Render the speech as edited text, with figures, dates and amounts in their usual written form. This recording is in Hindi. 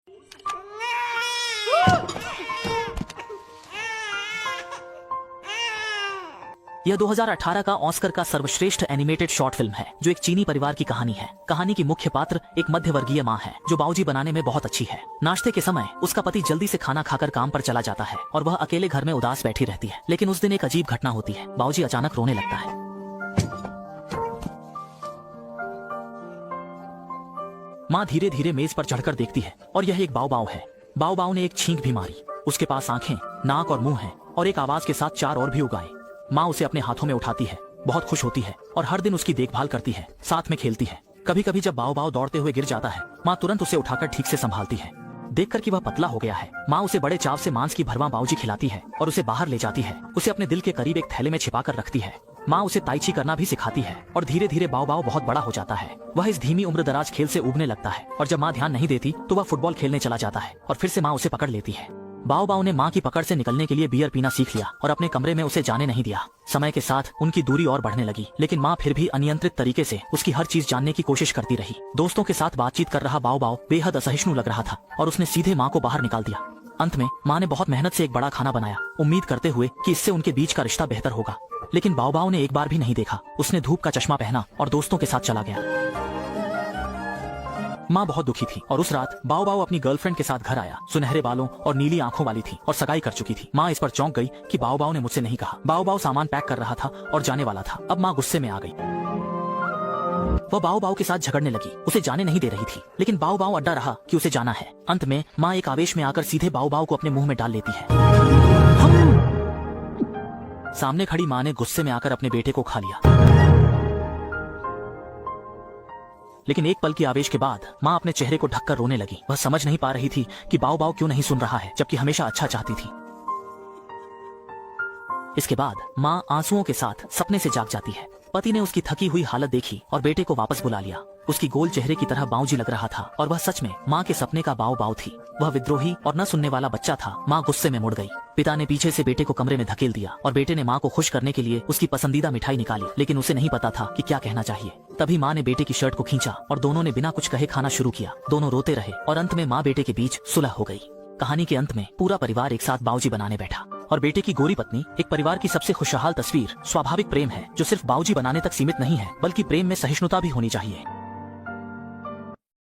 यह 2018 का ऑस्कर का सर्वश्रेष्ठ एनिमेटेड शॉर्ट फिल्म है जो एक चीनी परिवार की कहानी है। कहानी की मुख्य पात्र एक मध्यवर्गीय माँ है जो बाऊजी बनाने में बहुत अच्छी है। नाश्ते के समय उसका पति जल्दी से खाना खाकर काम पर चला जाता है और वह अकेले घर में उदास बैठी रहती है। लेकिन उस दिन एक अजीब घटना होती है। बाऊजी अचानक रोने लगता है। माँ धीरे धीरे मेज पर चढ़कर देखती है और यह एक बाऊ है। बाऊ ने एक छींक भी मारी। उसके पास आंखें, नाक और मुंह है और एक आवाज के साथ 4 और भी उगाए। माँ उसे अपने हाथों में उठाती है, बहुत खुश होती है और हर दिन उसकी देखभाल करती है, साथ में खेलती है। कभी कभी जब बाऊ दौड़ते हुए गिर जाता है, माँ तुरंत उसे उठाकर ठीक से संभालती है। देखकर कि वह पतला हो गया है, माँ उसे बड़े चाव से मांस की भरवा बाऊजी खिलाती है और उसे बाहर ले जाती है। उसे अपने दिल के करीब एक थैले में छिपा कर रखती है। माँ उसे ताइची करना भी सिखाती है और धीरे धीरे बाऊ बहुत बड़ा हो जाता है। वह इस धीमी उम्र दराज खेल से उबने लगता है और जब माँ ध्यान नहीं देती तो वह फुटबॉल खेलने चला जाता है और फिर से माँ उसे पकड़ लेती है। बाऊ ने माँ की पकड़ से निकलने के लिए बियर पीना सीख लिया और अपने कमरे में उसे जाने नहीं दिया। समय के साथ उनकी दूरी और बढ़ने लगी, लेकिन माँ फिर भी अनियंत्रित तरीके से उसकी हर चीज जानने की कोशिश करती रही। दोस्तों के साथ बातचीत कर रहा बाऊ बेहद असहिष्णु लग रहा था और उसने सीधे माँ को बाहर निकाल दिया। अंत में माँ ने बहुत मेहनत से एक बड़ा खाना बनाया, उम्मीद करते हुए कि इससे उनके बीच का रिश्ता बेहतर होगा। लेकिन बाऊ ने एक बार भी नहीं देखा। उसने धूप का चश्मा पहना और दोस्तों के साथ चला गया। माँ बहुत दुखी थी और उस रात बाऊ अपनी गर्लफ्रेंड के साथ घर आया। सुनहरे बालों और नीली आंखों वाली थी और सगाई कर चुकी थी। माँ इस पर चौंक गई कि बाऊ ने मुझसे नहीं कहा। बाऊ सामान पैक कर रहा था और जाने वाला था। अब माँ गुस्से में आ गई। वह बाऊ के साथ झगड़ने लगी, उसे जाने नहीं दे रही थी, लेकिन बाऊ अड्डा रहा कि उसे जाना है। अंत में माँ एक आवेश में आकर सीधे बाऊ को अपने मुंह में डाल लेती है। सामने खड़ी माँ ने गुस्से में आकर अपने बेटे को खा लिया। लेकिन एक पल की आवेश के बाद माँ अपने चेहरे को ढककर रोने लगी। वह समझ नहीं पा रही थी कि बाऊ क्यों नहीं सुन रहा है, जबकि हमेशा अच्छा चाहती थी। इसके बाद माँ आंसुओं के साथ सपने से जाग जाती है। पति ने उसकी थकी हुई हालत देखी और बेटे को वापस बुला लिया। उसकी गोल चेहरे की तरह बाऊजी लग रहा था और वह सच में माँ के सपने का बाऊ थी। वह विद्रोही और न सुनने वाला बच्चा था। माँ गुस्से में मुड़ गई। पिता ने पीछे से बेटे को कमरे में धकेल दिया और बेटे ने माँ को खुश करने के लिए उसकी पसंदीदा मिठाई निकाली, लेकिन उसे नहीं पता था कि क्या कहना चाहिए। तभी माँ ने बेटे की शर्ट को खींचा और दोनों ने बिना कुछ कहे खाना शुरू किया। दोनों रोते रहे और अंत में माँ बेटे के बीच सुलह हो गई। कहानी के अंत में पूरा परिवार एक साथ बाऊजी बनाने बैठा और बेटे की गोरी पत्नी एक परिवार की सबसे खुशहाल तस्वीर। स्वाभाविक प्रेम है जो सिर्फ बाऊजी बनाने तक सीमित नहीं है, बल्कि प्रेम में सहिष्णुता भी होनी चाहिए।